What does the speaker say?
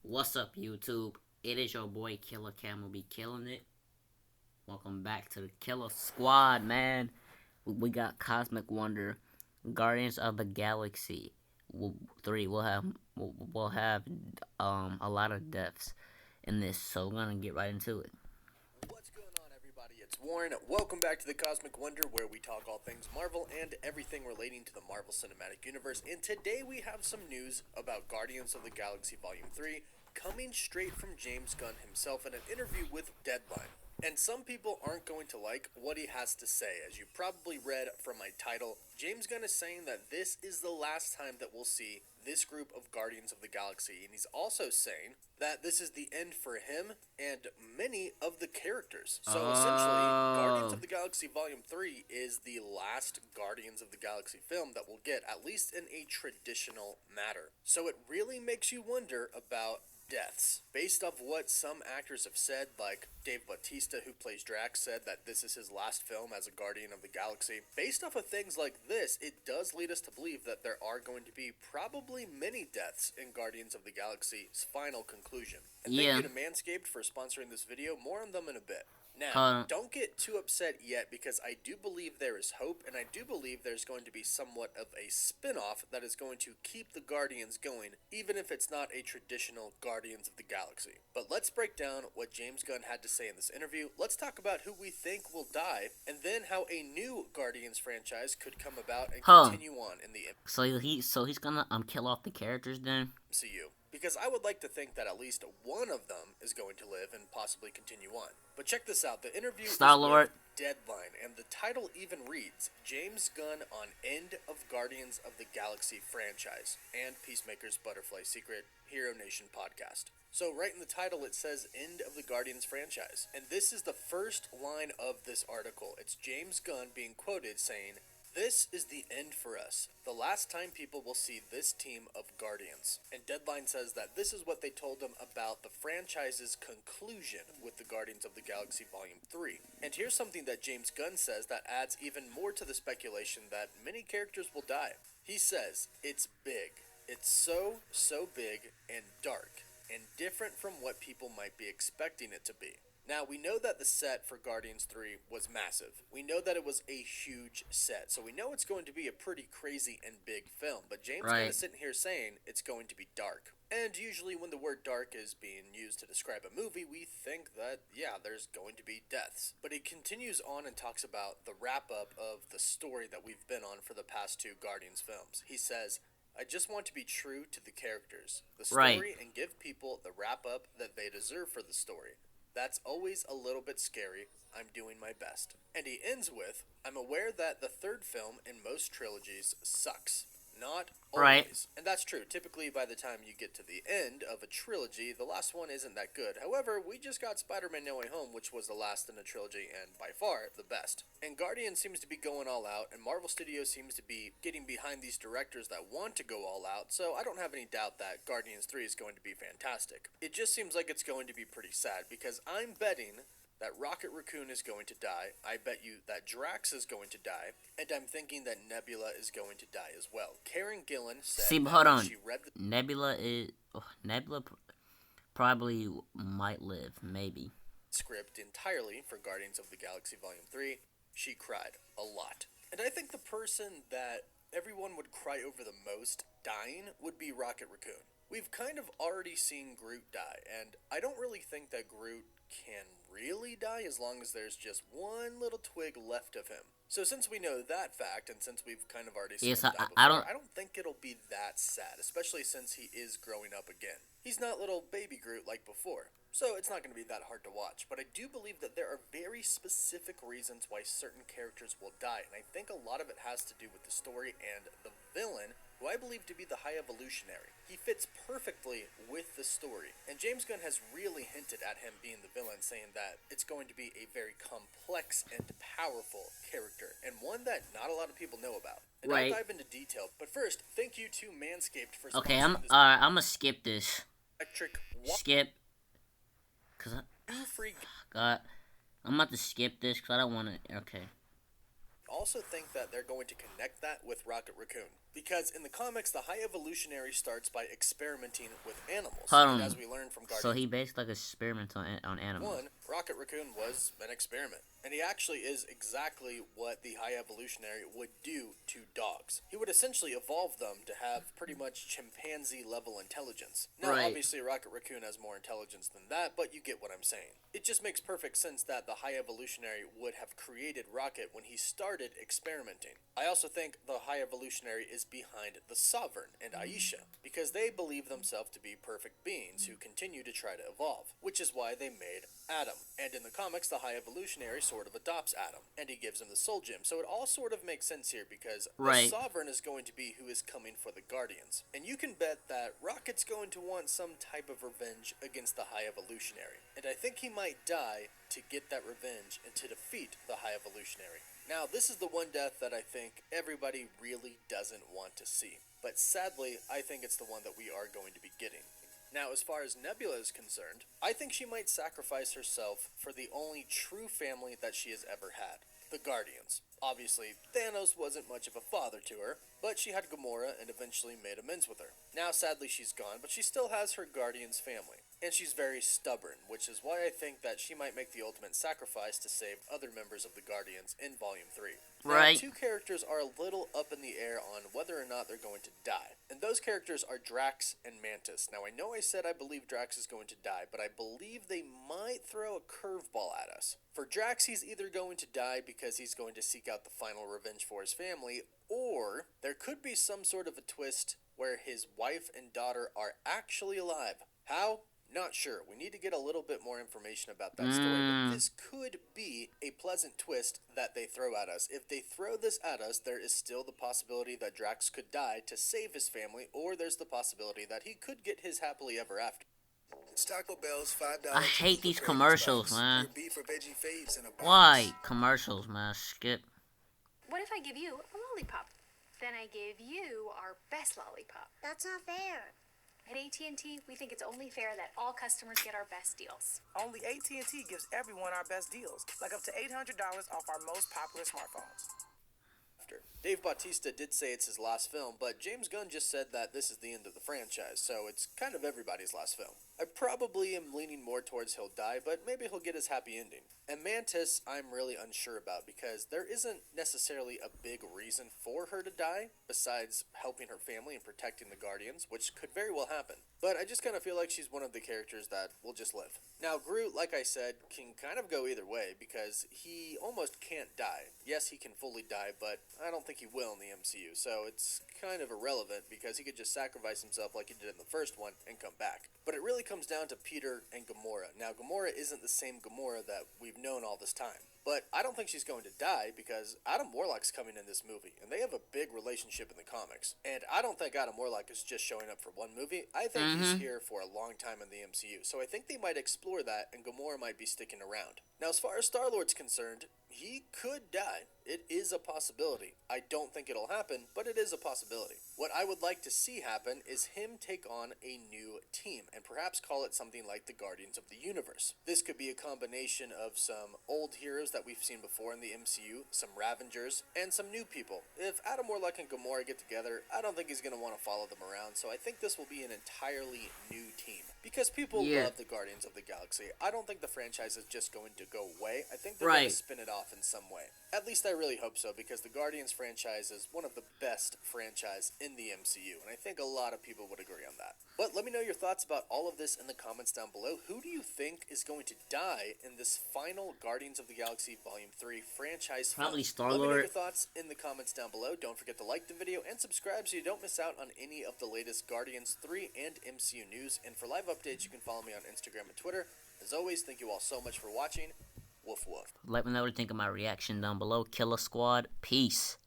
What's up, YouTube? It is your boy Killer Cam will be killing it. Welcome back to the Killer Squad, man. We got Cosmic Wonder, Guardians of the Galaxy 3. We'll have a lot of deaths in this, so we're gonna get right into it. What's going on, everybody? It's Warren. Welcome back to the Cosmic Wonder, where we talk all things Marvel and everything relating to the Marvel Cinematic Universe. And today we have some news about Guardians of the Galaxy Volume 3 coming straight from James Gunn himself in an interview with Deadline. And some people aren't going to like what he has to say. As you probably read from my title, James Gunn is saying that this is the last time that we'll see this group of Guardians of the Galaxy. And he's also saying that this is the end for him and many of the characters. So essentially, Guardians of the Galaxy Volume 3 is the last Guardians of the Galaxy film that we'll get, at least in a traditional matter. So it really makes you wonder about deaths. Based off what some actors have said, like Dave Bautista, who plays Drax, said that this is his last film as a Guardian of the Galaxy. Based off of things like this, it does lead us to believe that there are going to be probably many deaths in Guardians of the Galaxy's final conclusion. And thank you to Manscaped for sponsoring this video. More on them in a bit. Now, don't get too upset yet, because I do believe there is hope, and I do believe there's going to be somewhat of a spin-off that is going to keep the Guardians going, even if it's not a traditional Guardians of the Galaxy. But let's break down what James Gunn had to say in this interview. Let's talk about who we think will die, and then how a new Guardians franchise could come about and continue on in the he's gonna kill off the characters then? MCU. Because I would like to think that at least one of them is going to live and possibly continue on. But check this out, the interview is with Deadline, and the title even reads, James Gunn on End of Guardians of the Galaxy franchise, and Peacemaker's Butterfly Secret Hero Nation podcast. So right in the title it says End of the Guardians franchise, and this is the first line of this article. It's James Gunn being quoted saying, "This is the end for us. The last time people will see this team of Guardians." And Deadline says that this is what they told him about the franchise's conclusion with the Guardians of the Galaxy Volume 3. And here's something that James Gunn says that adds even more to the speculation that many characters will die. He says, "It's big. It's so big and dark, and different from what people might be expecting it to be." Now, we know that the set for Guardians 3 was massive. We know that it was a huge set, so we know it's going to be a pretty crazy and big film. But James Gunn is sitting here saying it's going to be dark. And usually when the word dark is being used to describe a movie, we think that, yeah, there's going to be deaths. But he continues on and talks about the wrap-up of the story that we've been on for the past two Guardians films. He says, "I just want to be true to the characters, the story, and give people the wrap-up that they deserve for the story. That's always a little bit scary. I'm doing my best." And he ends with, "I'm aware that the third film in most trilogies sucks. Not always." And that's true. Typically, by the time you get to the end of a trilogy, the last one isn't that good. However, we just got Spider-Man No Way Home, which was the last in a trilogy and by far the best. And Guardians seems to be going all out, and Marvel Studios seems to be getting behind these directors that want to go all out, so I don't have any doubt that Guardians 3 is going to be fantastic. It just seems like it's going to be pretty sad, because I'm betting that Rocket Raccoon is going to die. I bet you that Drax is going to die, and I'm thinking that Nebula is going to die as well. Karen Gillan said she read the Nebula probably might live, maybe. Script entirely for Guardians of the Galaxy Volume 3. She cried a lot. And I think the person that everyone would cry over the most dying would be Rocket Raccoon. We've kind of already seen Groot die, and I don't really think that Groot can really die as long as there's just one little twig left of him. So since we know that fact, and since we've kind of already seen him die before, I don't think it'll be that sad, especially since he is growing up again. He's not little baby Groot like before, so it's not going to be that hard to watch. But I do believe that there are very specific reasons why certain characters will die, and I think a lot of it has to do with the story and the villain, who I believe to be the High Evolutionary. He fits perfectly with the story, and James Gunn has really hinted at him being the villain, saying that it's going to be a very complex and powerful character, and one that not a lot of people know about. And I'll dive into detail, but first, thank you to Manscaped for sponsoring this. I'm gonna skip this. Skip. Cause I'm about to skip this because I don't want to. Okay. Also think that they're going to connect that with Rocket Raccoon. Because in the comics, the High Evolutionary starts by experimenting with animals. Hold And on. as we learned from Guardians So he basically like experiments on animals. 1, Rocket Raccoon was an experiment. And he actually is exactly what the High Evolutionary would do to dogs. He would essentially evolve them to have pretty much chimpanzee level intelligence. Now, Right. obviously, Rocket Raccoon has more intelligence than that, but you get what I'm saying. It just makes perfect sense that the High Evolutionary would have created Rocket when he started experimenting. I also think the High Evolutionary is behind the Sovereign and Aisha, because they believe themselves to be perfect beings who continue to try to evolve, which is why they made Adam. And in the comics, the High Evolutionary sort of adopts Adam, and he gives him the Soul Gem. So it all sort of makes sense here, because Right. the Sovereign is going to be who is coming for the Guardians. And you can bet that Rocket's going to want some type of revenge against the High Evolutionary. And I think he might die to get that revenge and to defeat the High Evolutionary. Now, this is the one death that I think everybody really doesn't want to see. But sadly, I think it's the one that we are going to be getting. Now, as far as Nebula is concerned, I think she might sacrifice herself for the only true family that she has ever had, the Guardians. Obviously, Thanos wasn't much of a father to her, but she had Gamora and eventually made amends with her. Now, sadly, she's gone, but she still has her Guardians family. And she's very stubborn, which is why I think that she might make the ultimate sacrifice to save other members of the Guardians in Volume 3. Right. Now, two characters are a little up in the air on whether or not they're going to die. And those characters are Drax and Mantis. Now, I know I said I believe Drax is going to die, but I believe they might throw a curveball at us. For Drax, he's either going to die because he's going to seek out the final revenge for his family, or there could be some sort of a twist where his wife and daughter are actually alive. How? Not sure. We need to get a little bit more information about that story, but this could be a pleasant twist that they throw at us. If they throw this at us, there is still the possibility that Drax could die to save his family, or there's the possibility that he could get his happily ever after. It's Taco Bell's $5. I hate these commercials, man. Your beef or veggie faves in a box. Why commercials, man? Skip. What if I give you a lollipop? Then I give you our best lollipop. That's not fair. At AT&T, we think it's only fair that all customers get our best deals. Only AT&T gives everyone our best deals, like up to $800 off our most popular smartphones. Dave Bautista did say it's his last film, but James Gunn just said that this is the end of the franchise, so it's kind of everybody's last film. I probably am leaning more towards he'll die, but maybe he'll get his happy ending. And Mantis, I'm really unsure about, because there isn't necessarily a big reason for her to die, besides helping her family and protecting the Guardians, which could very well happen. But I just kind of feel like she's one of the characters that will just live. Now, Groot, like I said, can kind of go either way, because he almost can't die. Yes, he can fully die, but I don't think he will in the MCU, so it's kind of irrelevant, because he could just sacrifice himself like he did in the first one and come back. But it really comes down to Peter and Gamora. Now, Gamora isn't the same Gamora that we've known all this time. But I don't think she's going to die, because Adam Warlock's coming in this movie, and they have a big relationship in the comics. And I don't think Adam Warlock is just showing up for one movie. I think he's here for a long time in the MCU. So I think they might explore that, and Gamora might be sticking around. Now, as far as Star-Lord's concerned, he could die. It is a possibility. I don't think it'll happen, but it is a possibility. What I would like to see happen is him take on a new team, and perhaps call it something like the Guardians of the Universe. This could be a combination of some old heroes that we've seen before in the MCU, some Ravengers, and some new people. If Adam Warlock and Gamora get together, I don't think he's going to want to follow them around, so I think this will be an entirely new team. Because people love the Guardians of the Galaxy. I don't think the franchise is just going to go away. I think they're going to spin it off in some way. At least I really hope so, because the Guardians franchise is one of the best franchise in the MCU, and I think a lot of people would agree on that. But let me know your thoughts about all of this in the comments down below. Who do you think is going to die in this final Guardians of the Galaxy Volume 3 franchise film? Probably Star-Lord. Let me know your thoughts in the comments down below. Don't forget to like the video and subscribe so you don't miss out on any of the latest Guardians 3 and MCU news. And for live updates, you can follow me on Instagram and Twitter. As always, thank you all so much for watching. Woof woof. Let me know what you think of my reaction down below. Killer Squad, peace.